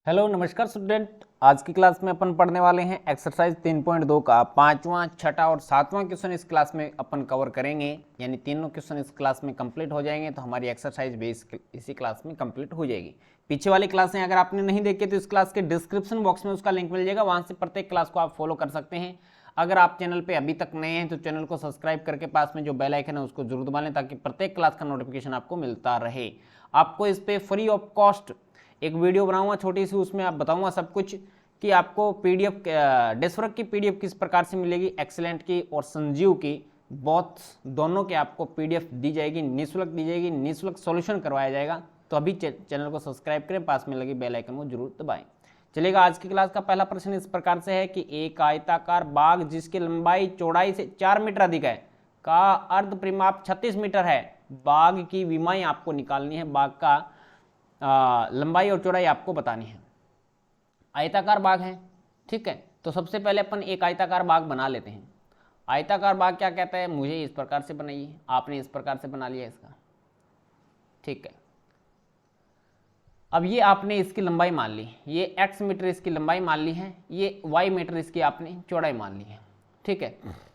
Hello नमस्कार student. आज की क्लास में अपन पढ़ने वाले हैं एक्सरसाइज 3.2 का 5वां, 6ठा और 7वां क्वेश्चन इस क्लास में अपन कवर करेंगे। यानी तीनों क्वेश्चन इस क्लास में कंप्लीट हो जाएंगे तो हमारी एक्सरसाइज भी इसी क्लास में कंप्लीट हो जाएगी। पीछे वाली क्लासें अगर आपने नहीं देखी तो इस क्लास के डिस्क्रिप्शन बॉक्स में उसका लिंक मिल जाएगा, वहाँ से प्रत्येक क्लास को आप फॉलो कर सकते हैं। अगर आप चैनल पर अभी तक नए हैं तो चैनल को सब्सक्राइब करके पास में जो बेल आइकन है उसको जरूर दबा लें ताकि प्रत्येक क्लास का नोटिफिकेशन आपको मिलता रहे। आपको इस पर फ्री ऑफ कॉस्ट एक वीडियो बनाऊंगा छोटी सी, उसमें आप बताऊंगा सब कुछ कि आपको पीडीएफ डेस्कवर्क की पीडीएफ किस प्रकार से मिलेगी, एक्सीलेंट की और संजीव की बहुत दोनों के आपको पीडीएफ दी जाएगी, निःशुल्क दी जाएगी, निःशुल्क सॉल्यूशन करवाया जाएगा। तो अभी चैनल को सब्सक्राइब करें, पास में लगी बेल आइकन को जरूर दबाएं। चलेगा, आज की क्लास का पहला प्रश्न इस प्रकार से है कि एक आयताकार बाग जिसकी लंबाई चौड़ाई से 4 मीटर अधिक है का अर्ध परिमाप 36 मीटर है। बाग की विमाएं आपको निकालनी है, बाग का लंबाई और चौड़ाई आपको बतानी है। आयताकार बाग है, ठीक है। तो सबसे पहले अपन एक आयताकार बाग बना लेते हैं। आयताकार बाग क्या कहता है, मुझे इस प्रकार से बनाइए, आपने इस प्रकार से बना लिया इसका, ठीक है। अब ये आपने इसकी लंबाई मान ली, ये x मीटर इसकी लंबाई मान ली है, ये y मीटर इसकी आपने चौड़ाई मान ली है, ठीक है।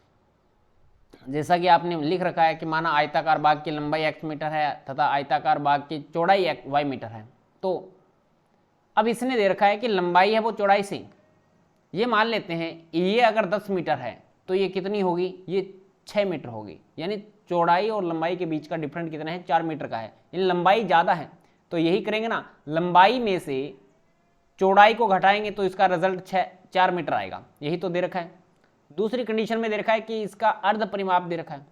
जैसा कि आपने लिख रखा है कि माना आयताकार बाग की लंबाई x मीटर है तथा आयताकार बाग की चौड़ाई y मीटर है। तो अब इसने दे रखा है कि लंबाई है वो चौड़ाई से, ये मान लेते हैं ये अगर 10 मीटर है तो ये कितनी होगी, ये 6 मीटर होगी। यानी चौड़ाई और लंबाई के बीच का डिफरेंट कितना है, 4 मीटर का है। यानी लंबाई ज़्यादा है तो यही करेंगे ना, लंबाई में से चौड़ाई को घटाएंगे तो इसका रिजल्ट 4 मीटर आएगा, यही तो दे रखा है। दूसरी कंडीशन में दे रखा है कि इसका अर्ध परिमाप दे रखा है,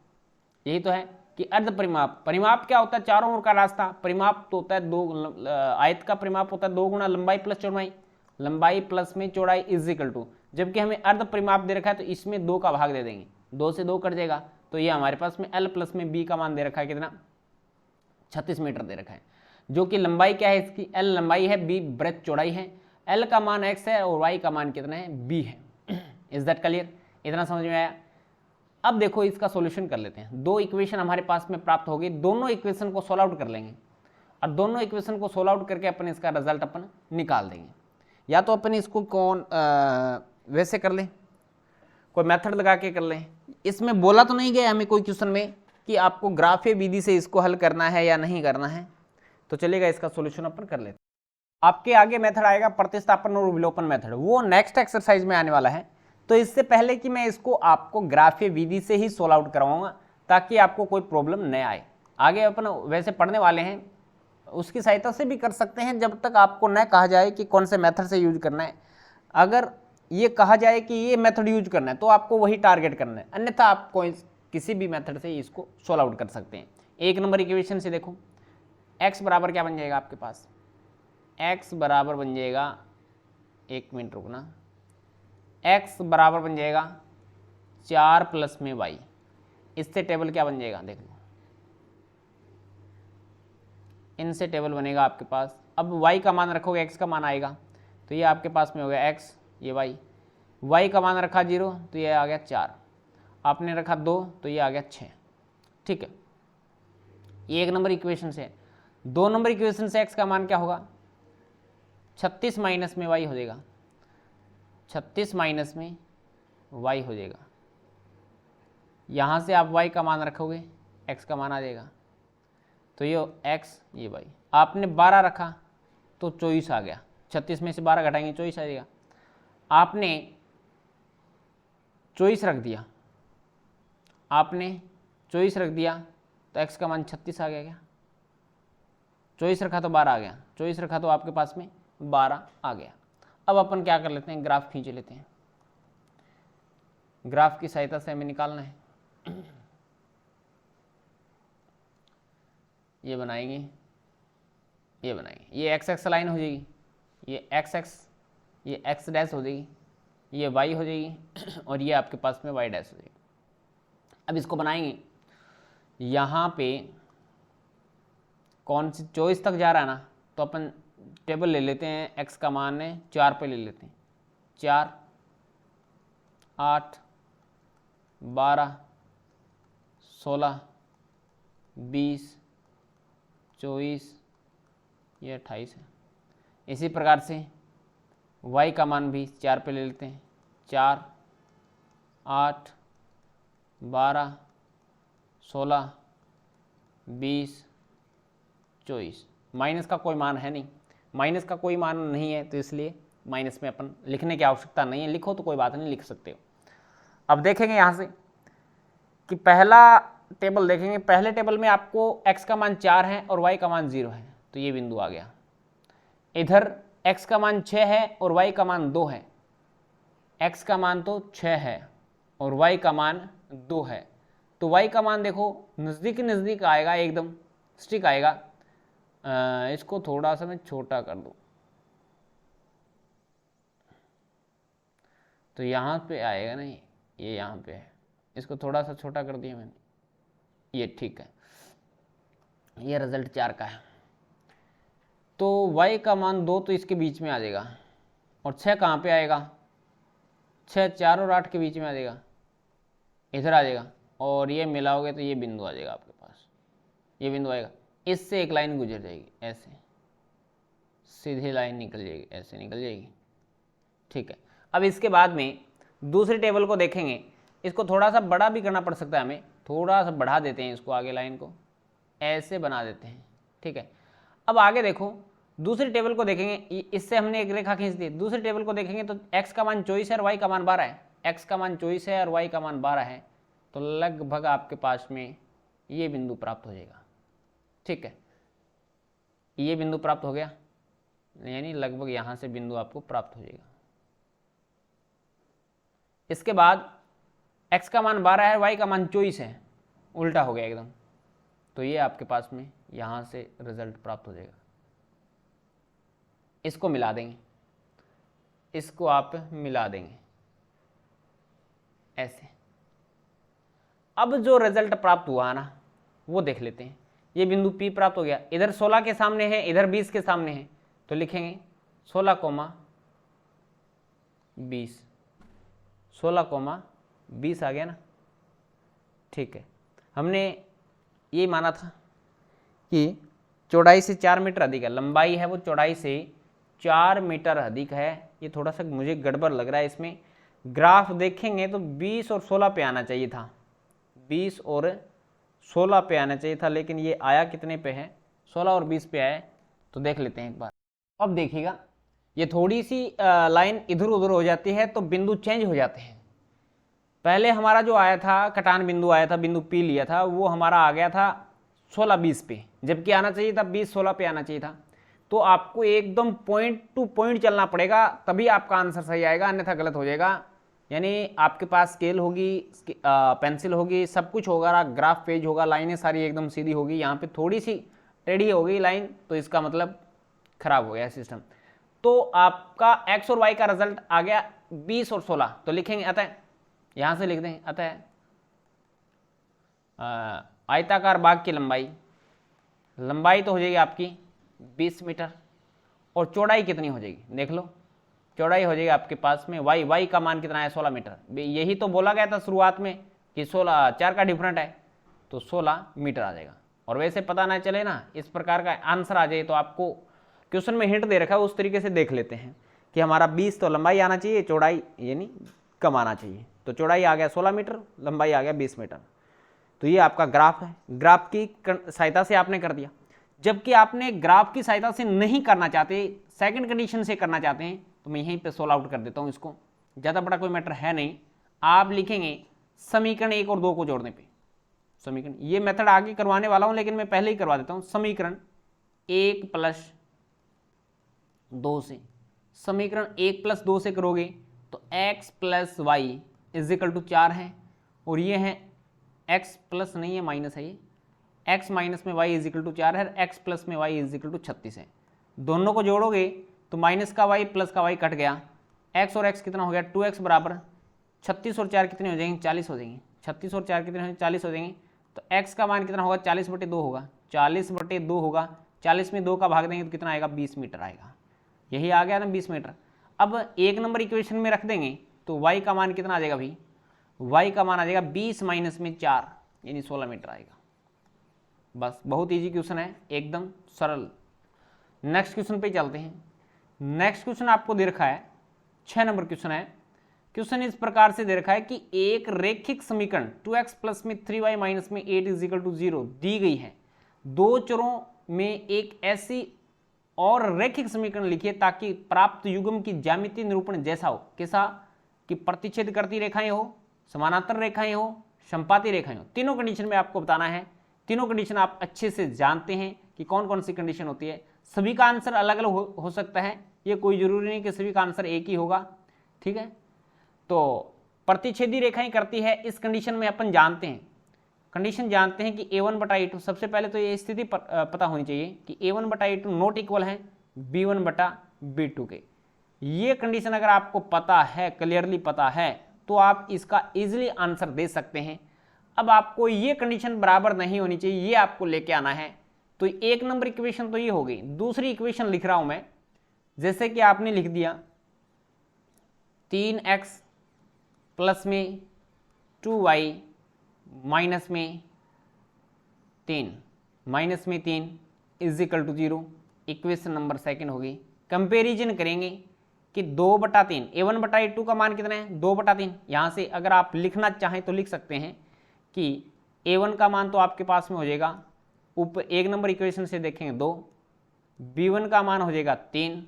यही तो है कि अर्ध परिमाप। परिमाप क्या होता है, चारों ओर का रास्ता। परिमाप तो होता है दो, आयत का परिमाप होता है 2 गुना लंबाई प्लस चौड़ाई, लंबाई प्लस में चौड़ाई इज इक्वल टू, जबकि हमें अर्ध परिमाप दे रखा है तो इसमें 2 का भाग दे देंगे, 2 से 2 कट जाएगा। तो ये हमारे पास में L प्लस में B का मान दे रखा है कितना, 36 मीटर दे रखा है। जो कि लंबाई क्या है इसकी, L लंबाई है, B ब्रेथ चौड़ाई है, L का मान x है और y का मान कितना है, B है। इज दैट क्लियर, इतना समझ में आया। अब देखो इसका सॉल्यूशन कर लेते हैं। दो इक्वेशन हमारे पास में प्राप्त हो गई, दोनों इक्वेशन को सॉल्व आउट कर लेंगे और दोनों इक्वेशन को सॉल्व आउट करके अपन इसका रिजल्ट अपन निकाल देंगे। या तो अपन इसको वैसे कर लें, कोई मेथड लगा के कर लें। इसमें बोला तो नहीं गया हमें कोई क्वेश्चन में कि आपको ग्राफीय विधि से इसको हल करना है या नहीं करना है, तो चलेगा इसका सॉल्यूशन अपन कर लेते हैं। आपके आगे मेथड आएगा प्रतिस्थापन और विलोपन मेथड, वो नेक्स्ट एक्सरसाइज में आने वाला है। तो इससे पहले कि मैं इसको आपको ग्राफीय विधि से ही सोल्व आउट करवाऊंगा ताकि आपको कोई प्रॉब्लम न आए। आगे अपन वैसे पढ़ने वाले हैं, उसकी सहायता से भी कर सकते हैं जब तक आपको न कहा जाए कि कौन से मेथड से यूज करना है। अगर ये कहा जाए कि ये मेथड यूज करना है तो आपको वही टारगेट करना है, अन्यथा आप किसी भी मेथड से इसको सोल्व आउट कर सकते हैं। 1 नंबर इक्वेशन से देखो, x बराबर क्या बन जाएगा आपके पास, x बराबर बन जाएगा, 1 मिनट रुकना, x बराबर बन जाएगा 4 प्लस में y। इससे टेबल क्या बन जाएगा, देख लो, इनसे टेबल बनेगा आपके पास। अब y का मान रखोगे x का मान आएगा, तो ये आपके पास में हो गया x, ये y का मान रखा 0 तो ये आ गया 4, आपने रखा 2 तो ये आ गया 6, ठीक है। ये 1 नंबर इक्वेशन से। 2 नंबर इक्वेशन से x का मान क्या होगा, 36 माइनस में y हो जाएगा, 36 माइनस में y हो जाएगा। यहाँ से आप y का मान रखोगे, x का मान आ जाएगा, तो ये x ये y। आपने 12 रखा तो 24 आ गया, 36 में से 12 घटाएंगे 24 आ जाएगा। आपने 24 रख दिया, आपने 24 रख दिया तो x का मान 36 आ गया। क्या 24 रखा तो 12 आ गया, 24 रखा तो आपके पास में 12 आ गया। अब अपन क्या कर लेते हैं, ग्राफ खींच लेते हैं। ग्राफ की सहायता से हमें निकालना है। ये बनाएंगे, ये बनाएंगे, ये एक्स एक्स लाइन हो जाएगी, ये एक्स एक्स, ये एक्स डैश हो जाएगी, ये वाई हो जाएगी और ये आपके पास में वाई डैश हो जाएगी। अब इसको बनाएंगे, यहाँ पे कौन सी 24 तक जा रहा है ना, तो अपन टेबल ले लेते हैं, x का मान है 4 पे ले लेते हैं, 4, 8, 12, 16, 20, 24, ये 28 है। इसी प्रकार से y का मान भी 4 पे ले लेते हैं। 4, 8, 12, 16, 20, 24। माइनस का कोई मान है नहीं, माइनस का कोई मान नहीं है, तो इसलिए माइनस में अपन लिखने की आवश्यकता नहीं है। लिखो तो कोई बात नहीं, लिख सकते हो। अब देखेंगे यहाँ से कि पहला टेबल देखेंगे। पहले टेबल में आपको x का मान 4 है और y का मान 0 है, तो ये बिंदु आ गया। इधर x का मान 6 है और y का मान 2 है। x का मान तो 6 है और y का मान 2 है, तो y का मान देखो नज़दीक नज़दीक आएगा, एकदम स्टिक आएगा। इसको थोड़ा सा मैं छोटा कर दूँ तो यहाँ पे आएगा नहीं, ये यहाँ पे है, इसको थोड़ा सा छोटा कर दिया मैंने, ये ठीक है। ये रिजल्ट 4 का है, तो y का मान 2 तो इसके बीच में आ जाएगा, और 6 कहाँ पे आएगा? 6 4 और 8 के बीच में आ जाएगा, इधर आ जाएगा, और ये मिलाओगे तो ये बिंदु आ जाएगा आपके पास। ये बिंदु आएगा, इससे एक लाइन गुजर जाएगी, ऐसे सीधी लाइन निकल जाएगी, ऐसे निकल जाएगी, ठीक है। अब इसके बाद में दूसरे टेबल को देखेंगे। इसको थोड़ा सा बड़ा भी करना पड़ सकता है हमें, थोड़ा सा बढ़ा देते हैं इसको, आगे लाइन को ऐसे बना देते हैं, ठीक है। अब आगे देखो, दूसरे टेबल को देखेंगे, इससे हमने एक रेखा खींच दी। दूसरे टेबल को देखेंगे तो x का मान 24 है और y का मान 12 है। x का मान 24 है और y का मान 12 है, तो लगभग आपके पास में ये बिंदु प्राप्त हो जाएगा, ठीक है। ये बिंदु प्राप्त हो गया, यानी लगभग यहाँ से बिंदु आपको प्राप्त हो जाएगा। इसके बाद x का मान 12 है, y का मान 24 है, उल्टा हो गया एकदम, तो ये आपके पास में यहाँ से रिजल्ट प्राप्त हो जाएगा। इसको मिला देंगे, इसको आप मिला देंगे ऐसे। अब जो रिजल्ट प्राप्त हुआ ना, वो देख लेते हैं। ये बिंदु P प्राप्त हो गया, इधर 16 के सामने है, इधर 20 के सामने है, तो लिखेंगे 16,20, 16,20 आ गया ना, ठीक है। हमने ये माना था कि चौड़ाई से 4 मीटर अधिक है, लंबाई है वो चौड़ाई से 4 मीटर अधिक है। ये थोड़ा सा मुझे गड़बड़ लग रहा है इसमें। ग्राफ देखेंगे तो 20 और 16 पे आना चाहिए था, 20 और 16 पे आना चाहिए था, लेकिन ये आया कितने पे है? 16 और 20 पे आया। तो देख लेते हैं एक बार। अब देखिएगा, ये थोड़ी सी लाइन इधर उधर हो जाती है तो बिंदु चेंज हो जाते हैं। पहले हमारा जो आया था कटान बिंदु आया था, बिंदु P लिया था, वो हमारा आ गया था 16-20 पे, जबकि आना चाहिए था 20-16 पे आना चाहिए था। तो आपको एकदम पॉइंट टू पॉइंट चलना पड़ेगा, तभी आपका आंसर सही आएगा, अन्यथा गलत हो जाएगा। यानी आपके पास स्केल होगी, पेंसिल होगी, सब कुछ होगा, ग्राफ पेज होगा, लाइनें सारी एकदम सीधी होगी। यहाँ पे थोड़ी सी टेढ़ी हो गई लाइन, तो इसका मतलब खराब हो गया सिस्टम। तो आपका x और y का रिजल्ट आ गया 20 और 16, तो लिखेंगे अतः, यहाँ से लिख दें अतः आयताकार भाग की लंबाई तो हो जाएगी आपकी 20 मीटर, और चौड़ाई कितनी हो जाएगी देख लो। चौड़ाई हो जाएगी आपके पास में y का मान कितना है? 16 मीटर। यही तो बोला गया था शुरुआत में कि 4 का डिफरेंट है, तो 16 मीटर आ जाएगा। और वैसे पता ना चले ना, इस प्रकार का आंसर आ जाए तो आपको क्वेश्चन में हिंट दे रखा है, उस तरीके से देख लेते हैं कि हमारा 20 तो लंबाई आना चाहिए, चौड़ाई यानी कम आना चाहिए। तो चौड़ाई आ गया 16 मीटर, लंबाई आ गया 20 मीटर। तो ये आपका ग्राफ है, ग्राफ की सहायता से आपने कर दिया। जबकि आपने ग्राफ की सहायता से नहीं करना चाहते, सेकंड कंडीशन से करना चाहते हैं, तो मैं यहीं पे सोल्व आउट कर देता हूँ इसको, ज़्यादा बड़ा कोई मैटर है नहीं। आप लिखेंगे समीकरण 1 और 2 को जोड़ने पे समीकरण, ये मेथड आगे करवाने वाला हूँ लेकिन मैं पहले ही करवा देता हूँ। समीकरण 1 + 2 से, समीकरण 1 + 2 से करोगे तो x + y = 4 है, और ये है x प्लस नहीं है, माइनस है, ये x माइनस में y = 4 है, x प्लस में y = 36 है। दोनों को जोड़ोगे तो माइनस का y प्लस का y कट गया, x और x कितना हो गया? 2x बराबर 36 और 4 कितने हो जाएंगे? 40 हो जाएंगे। 36 और 4 कितने हो जाएंगे? 40 हो जाएंगे। तो x का मान कितना होगा? 40/2 होगा, 40/2 होगा। 40 में 2 का भाग देंगे तो कितना आएगा? 20 मीटर आएगा। यही आ गया ना 20 मीटर। अब 1 नंबर इक्वेशन में रख देंगे तो y का मान कितना आ जाएगा भाई? y का मान आ जाएगा 20 माइनस में 4 यानी 16 मीटर आएगा। बस, बहुत इजी क्वेश्चन है, एकदम सरल। नेक्स्ट क्वेश्चन पे चलते हैं। नेक्स्ट क्वेश्चन आपको दे रखा है 6 नंबर क्वेश्चन है। क्वेश्चन इस प्रकार से दे रखा है कि एक रेखिक समीकरण 2x प्लस में 3y माइनस में 8 इज इक्वल टू 0 दी गई है। दो चरों में एक ऐसी और रैखिक समीकरण लिखिए ताकि प्राप्त युग्म की ज्यामितीय निरूपण जैसा हो। कैसा? कि प्रतिच्छेद करती रेखाएं हो, समानांतर रेखाएं हो, संपाती रेखाएं हो। तीनों कंडीशन में आपको बताना है। तीनों कंडीशन आप अच्छे से जानते हैं कि कौन कौन सी कंडीशन होती है। सभी का आंसर अलग अलग हो सकता है, ये कोई जरूरी नहीं कि सभी का आंसर एक ही होगा। ठीक है, तो प्रतिच्छेदी रेखाएं करती है इस कंडीशन में अपन जानते हैं, कंडीशन जानते हैं कि a1 बटा a2। सबसे पहले तो ये स्थिति पता होनी चाहिए कि a1 बटा a2 नॉट इक्वल है b1 बटा b2 के। ये कंडीशन अगर आपको पता है, क्लियरली पता है, तो आप इसका इजीली आंसर दे सकते हैं। अब आपको ये कंडीशन बराबर नहीं होनी चाहिए, ये आपको लेके आना है। तो एक नंबर इक्वेशन तो ये हो गई। दूसरी इक्वेशन लिख रहा हूं मैं, जैसे कि आपने लिख दिया 3x प्लस में 2y माइनस में 3 is equal to 0। Equation number second होगी। कंपेरिजन करेंगे कि 2/3 a1 बटा a2 का मान कितना है? 2/3। यहाँ से अगर आप लिखना चाहें तो लिख सकते हैं कि a1 का मान तो आपके पास में हो जाएगा, ऊपर एक नंबर इक्वेशन से देखेंगे 2, b1 का मान हो जाएगा 3,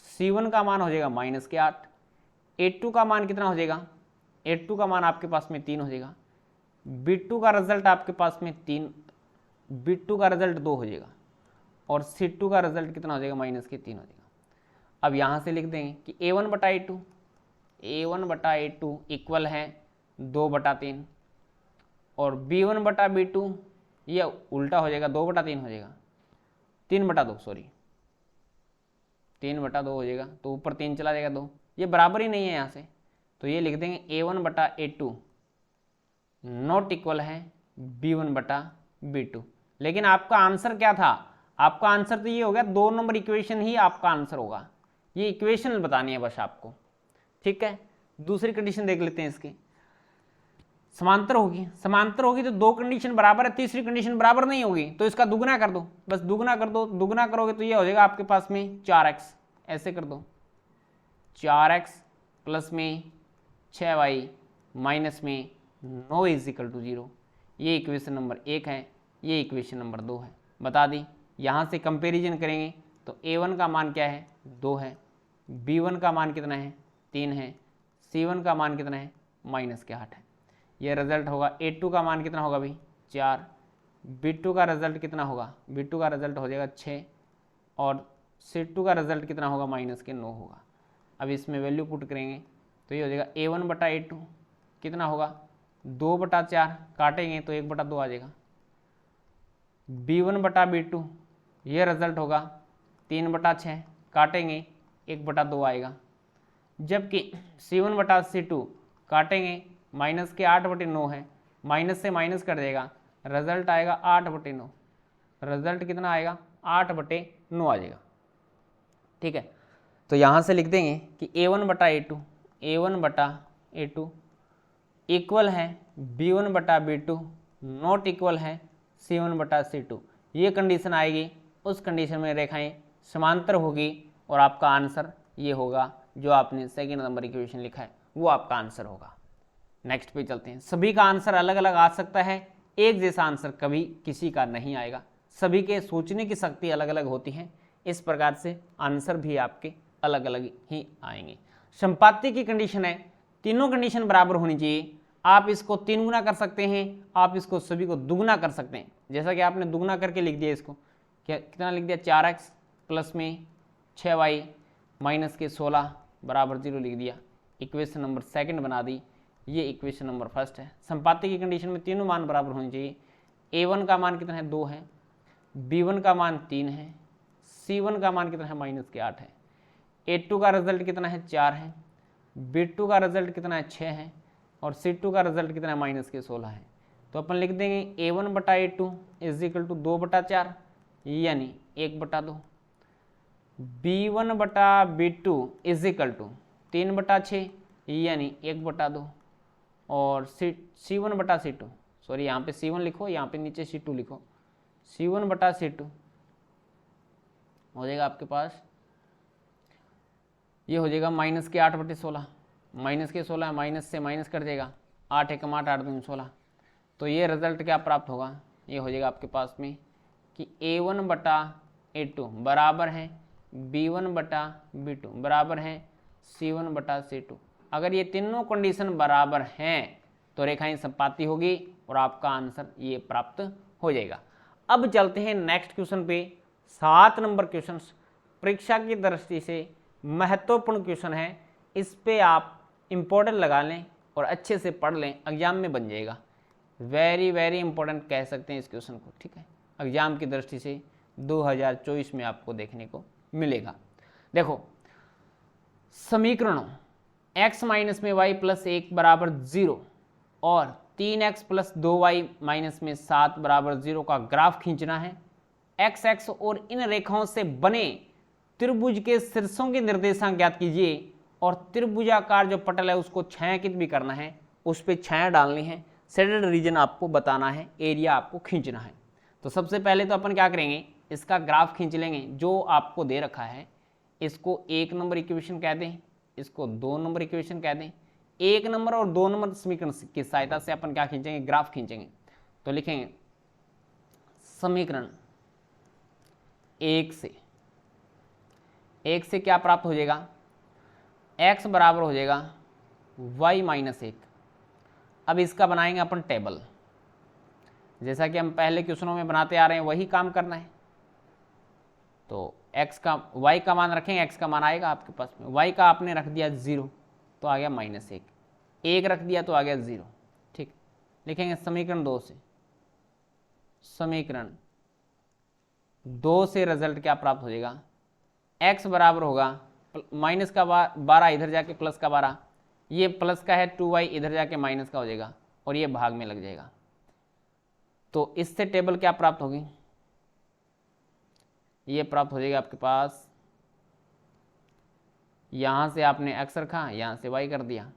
c1 का मान हो जाएगा -8, a2 का मान कितना हो जाएगा? a2 का मान आपके पास में 3 हो जाएगा। b2 का रिजल्ट आपके पास में 3, b2 का रिजल्ट 2 हो जाएगा, और c2 का रिजल्ट कितना हो जाएगा? -3 हो जाएगा। अब यहाँ से लिख देंगे कि a1 बटा a2 इक्वल है 2/3, और b1 बटा b2 ये उल्टा हो जाएगा, 2/3 हो जाएगा, 3/2 सॉरी 3/2 हो जाएगा। तो ऊपर 3 चला जाएगा 2, ये बराबर ही नहीं है यहाँ से, तो ये लिख देंगे a1 बटा a2 नॉट इक्वल है b1 बटा b2। लेकिन आपका आंसर क्या था? आपका आंसर तो ये हो गया, 2 नंबर इक्वेशन ही आपका आंसर होगा। ये इक्वेशन बतानी है बस आपको। ठीक है, दूसरी कंडीशन देख लेते हैं इसकी। समांतर होगी तो 2 कंडीशन बराबर है, तीसरी कंडीशन बराबर नहीं होगी तो इसका दुगना कर दो, बस दुगना कर दो। दुगना करोगे तो ये हो जाएगा आपके पास में 4x, ऐसे कर दो 4x प्लस में 6y माइनस में 9 इज इक्वल टू 0। ये इक्वेशन नंबर 1 है, ये इक्वेशन नंबर 2 है। बता दी। यहाँ से कंपैरिजन करेंगे तो a1 का मान क्या है? 2 है, b1 का मान कितना है? 3 है, c1 का मान कितना है? -8 है। ये रिजल्ट होगा। a2 का मान कितना होगा भाई? 4, b2 का रिजल्ट कितना होगा? b2 का रिजल्ट हो जाएगा 6, और c2 का रिजल्ट कितना होगा? -9 होगा। अब इसमें वैल्यू पुट करेंगे तो ये हो जाएगा a1 बटा a2 कितना होगा? 2/4, काटेंगे तो 1/2 आ जाएगा। b1 बटा b2 ये रिजल्ट होगा 3/6, काटेंगे 1/2 आएगा। जबकि c1 बटा c2 काटेंगे -8/9 है, माइनस से माइनस कर देगा, रिजल्ट आएगा 8/9। रिजल्ट कितना आएगा? 8/9 आ जाएगा। ठीक है, तो यहाँ से लिख देंगे कि a1 बटा a2 इक्वल है b1 बटा b2 नॉट इक्वल है c1 बटा c2। ये कंडीशन आएगी, उस कंडीशन में रेखाएं समांतर होगी और आपका आंसर ये होगा जो आपने सेकेंड नंबर इक्वेशन लिखा है, वो आपका आंसर होगा। नेक्स्ट पे चलते हैं। सभी का आंसर अलग अलग आ सकता है, एक जैसा आंसर कभी किसी का नहीं आएगा। सभी के सोचने की शक्ति अलग अलग होती है, इस प्रकार से आंसर भी आपके अलग अलग ही आएंगे। संपाती की कंडीशन है, तीनों कंडीशन बराबर होनी चाहिए। आप इसको 3 गुना कर सकते हैं, आप इसको सभी को दुगना कर सकते हैं। जैसा कि आपने दुगना करके लिख दिया, इसको क्या कितना लिख दिया? 4x प्लस में 6y माइनस के 16 बराबर 0 लिख दिया। इक्वेशन नंबर सेकंड बना दी। ये इक्वेशन नंबर फर्स्ट है। संपाती की कंडीशन में तीनों मान बराबर होने चाहिए। a1 का मान कितना है? 2 है, b1 का मान 3 है, c1 का मान कितना है? -8 है। a2 का रिजल्ट कितना है? 4 है, b2 का रिजल्ट कितना है? 6 है, और c2 का रिजल्ट कितना है? -16 है। तो अपन लिख देंगे a1 बटा a2 इज इक्वल टू 2/4 यानी 1/2, b1 बटा b2 इज इक्वल टू 3/6 यानी 1/2, और c1 बटा c2 सॉरी यहाँ पे c1 लिखो, यहाँ पे नीचे c2 लिखो, c1 बटा c2 हो जाएगा आपके पास ये हो जाएगा माइनस के 8/16, माइनस के 16, माइनस से माइनस कट जाएगा, 8 एकम 8, 8 दूनी 16। तो ये रिजल्ट क्या प्राप्त होगा, ये हो जाएगा आपके पास में कि A1/A2 बराबर है B1/B2 बराबर है C1/C2। अगर ये तीनों कंडीशन बराबर हैं तो रेखाएं संपाती होगी और आपका आंसर ये प्राप्त हो जाएगा। अब चलते हैं नेक्स्ट क्वेश्चन पे। 7 नंबर क्वेश्चन परीक्षा की दृष्टि से महत्वपूर्ण क्वेश्चन है, इस पे आप इम्पोर्टेंट लगा लें और अच्छे से पढ़ लें, एग्जाम में बन जाएगा। वेरी वेरी इंपॉर्टेंट कह सकते हैं इस क्वेश्चन को, ठीक है। एग्जाम की दृष्टि से 2024 में आपको देखने को मिलेगा। देखो समीकरणों x माइनस में y प्लस 1 बराबर 0 और 3x प्लस 2y माइनस में 7 बराबर 0 का ग्राफ खींचना है। x x और इन रेखाओं से बने त्रिभुज के शीर्षों के निर्देशांक ज्ञात कीजिए और त्रिभुजाकार जो पटल है उसको छायांकित भी करना है, उस पर छाया डालनी है, शेडेड रीजन आपको बताना है, एरिया आपको खींचना है। तो सबसे पहले तो अपन क्या करेंगे, इसका ग्राफ खींच लेंगे जो आपको दे रखा है। इसको 1 नंबर इक्वेशन कह दें, इसको 2 नंबर इक्वेशन कह दें। 1 नंबर और 2 नंबर समीकरण की सहायता से अपन क्या खींचेंगे, ग्राफ खींचेंगे। तो लिखेंगे समीकरण 1 से क्या प्राप्त हो जाएगा, x बराबर हो जाएगा y माइनस 1। अब इसका बनाएंगे अपन टेबल, जैसा कि हम पहले क्वेश्चनों में बनाते आ रहे हैं वही काम करना है। तो x का y का मान रखेंगे, x का मान आएगा आपके पास में, y का आपने रख दिया 0 तो आ गया -1, 1 रख दिया तो आ गया 0, ठीक। लिखेंगे समीकरण 2 से, समीकरण 2 से रिजल्ट क्या प्राप्त हो जाएगा, x बराबर होगा माइनस का 12 इधर जाके प्लस का 12, ये प्लस का है 2y इधर जाके माइनस का हो जाएगा और ये भाग में लग जाएगा। तो इससे टेबल क्या प्राप्त होगी, ये प्राप्त हो जाएगा आपके पास, यहां से आपने x रखा, यहां से y कर दिया।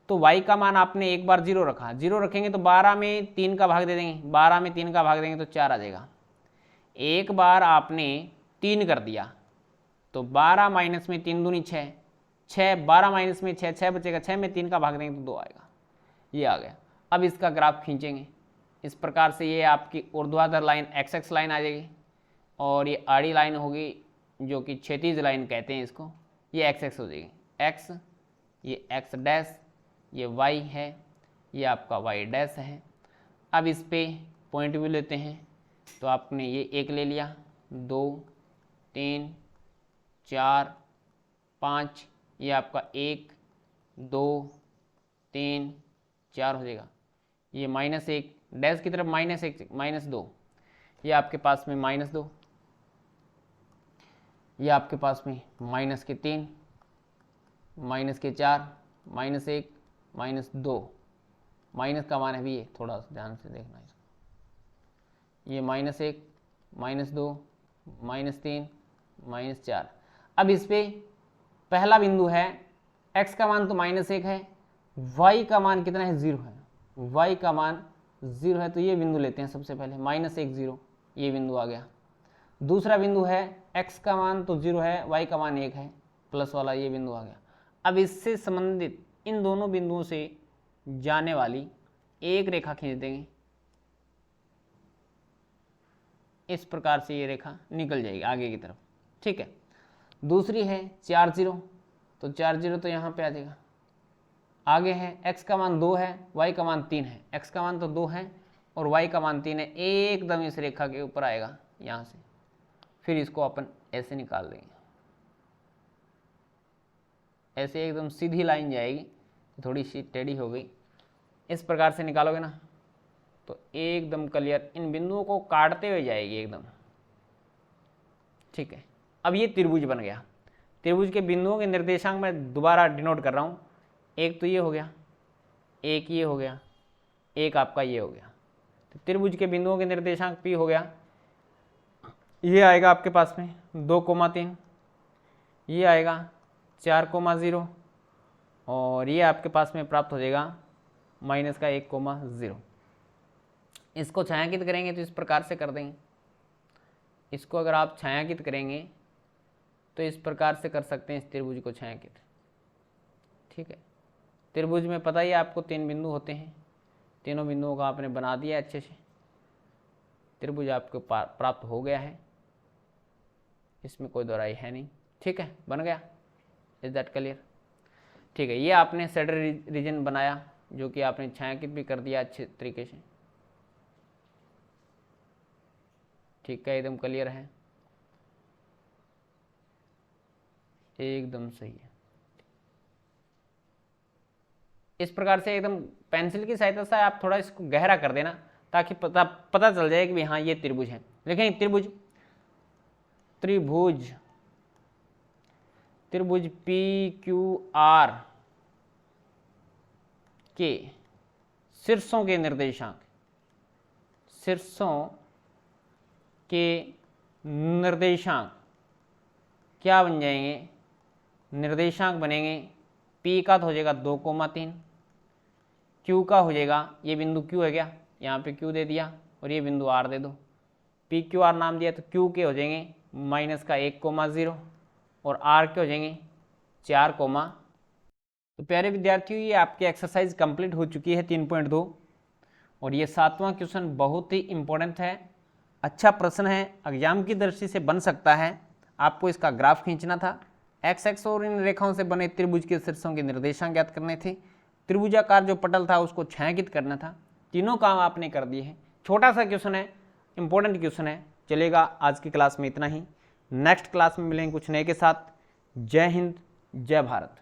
तो y का मान आपने एक बार 0 रखा, 0 रखेंगे तो 12 में 3 का भाग दे देंगे, 12 में 3 का भाग देंगे तो 4 आ जाएगा। एक बार आपने 3 कर दिया तो 12 माइनस में 3 दूनी 6, 12 माइनस में 6, 6 बचेगा, 6 में 3 का भाग देंगे तो 2 आएगा, ये आ गया। अब इसका ग्राफ खींचेंगे इस प्रकार से, ये आपकी ऊर्ध्वाधर लाइन x लाइन आ जाएगी और ये आड़ी लाइन होगी जो कि क्षैतिज लाइन कहते हैं इसको, ये x हो जाएगी, x, ये x डैश, ये y है, ये आपका y डैश है। अब इस पे पॉइंट भी लेते हैं, तो आपने ये 1 ले लिया, 2 3 4 5, ये आपका 1 2 3 4 हो जाएगा। ये -1 डैश की तरफ -1 -2, ये आपके पास में -2, ये आपके पास में -3 -4 -1 -2, माइनस का मान है भी, ये थोड़ा सा ध्यान से देखना है, ये -1 -2 -3 -4। अब इस पे पहला बिंदु है, x का मान तो -1 है, y का मान कितना है, 0 है, y का मान 0 है, तो ये बिंदु लेते हैं सबसे पहले, -1 0, ये बिंदु आ गया। दूसरा बिंदु है x का मान तो 0 है, y का मान 1 है, प्लस वाला ये बिंदु आ गया। अब इससे संबंधित इन दोनों बिंदुओं से जाने वाली एक रेखा खींच देंगे, इस प्रकार से ये रेखा निकल जाएगी आगे की तरफ, ठीक है। दूसरी है 4 0, तो 4 0 तो यहाँ पे आ जाएगा। आगे है x का मान 2 है, y का मान 3 है, x का मान तो 2 है और y का मान 3 है, एकदम इस रेखा के ऊपर आएगा यहाँ से, फिर इसको अपन ऐसे निकाल देंगे, ऐसे एकदम सीधी लाइन जाएगी, थोड़ी सी टेढ़ी हो गई, इस प्रकार से निकालोगे ना तो एकदम क्लियर इन बिंदुओं को काटते हुए जाएगी एकदम, ठीक है। अब ये त्रिभुज बन गया, त्रिभुज के बिंदुओं के निर्देशांक मैं दोबारा डिनोट कर रहा हूँ, एक तो ये हो गया, एक ये हो गया, एक आपका ये हो गया। तो त्रिभुज के बिंदुओं के निर्देशांक P हो गया, ये आएगा आपके पास में 2,3, ये आएगा 4,0 और ये आपके पास में प्राप्त हो जाएगा -1,0। इसको छायांकित करेंगे तो इस प्रकार से कर देंगे, इसको अगर आप छायांकित करेंगे तो इस प्रकार से कर सकते हैं इस त्रिभुज को छायांकित। ठीक है, त्रिभुज में पता ही है आपको 3 बिंदु होते हैं, तीनों बिंदुओं का आपने बना दिया अच्छे से, त्रिभुज आपको प्राप्त हो गया है, इसमें कोई दोहराई है नहीं। ठीक है, बन गया। Is that clear? ठीक है, ये आपने सैडल रीजन बनाया जो कि आपने छायांकित भी कर दिया अच्छे तरीके से। ठीक है, एकदम क्लियर है, एकदम सही है। इस प्रकार से एकदम पेंसिल की सहायता से आप थोड़ा इसको गहरा कर देना ताकि पता चल जाए कि हाँ ये त्रिभुज है। लेकिन त्रिभुज त्रिभुज PQR के शीर्षों के निर्देशांक क्या बन जाएंगे? निर्देशांक बनेंगे। P का तो हो जाएगा 2,3, Q का हो जाएगा, ये बिंदु Q है क्या, यहाँ पे Q दे दिया और ये बिंदु R दे दो, PQR नाम दिया तो Q के हो जाएंगे -1,0 और R के हो जाएंगे 4, तो प्यारे विद्यार्थियों ये आपकी एक्सरसाइज कंप्लीट हो चुकी है 3.2 और ये 7वां क्वेश्चन बहुत ही इंपॉर्टेंट है, अच्छा प्रश्न है, एग्जाम की दृष्टि से बन सकता है। आपको इसका ग्राफ खींचना था, x और इन रेखाओं से बने त्रिभुज के शीर्षों के निर्देशांक ज्ञात करने थे, त्रिभुजाकार जो पटल था उसको छायांकित करना था। तीनों काम आपने कर दिए हैं। छोटा सा क्वेश्चन है, इंपॉर्टेंट क्वेश्चन है। चलेगा, आज की क्लास में इतना ही, नेक्स्ट क्लास में मिलेंगे कुछ नए के साथ। जय हिंद, जय भारत।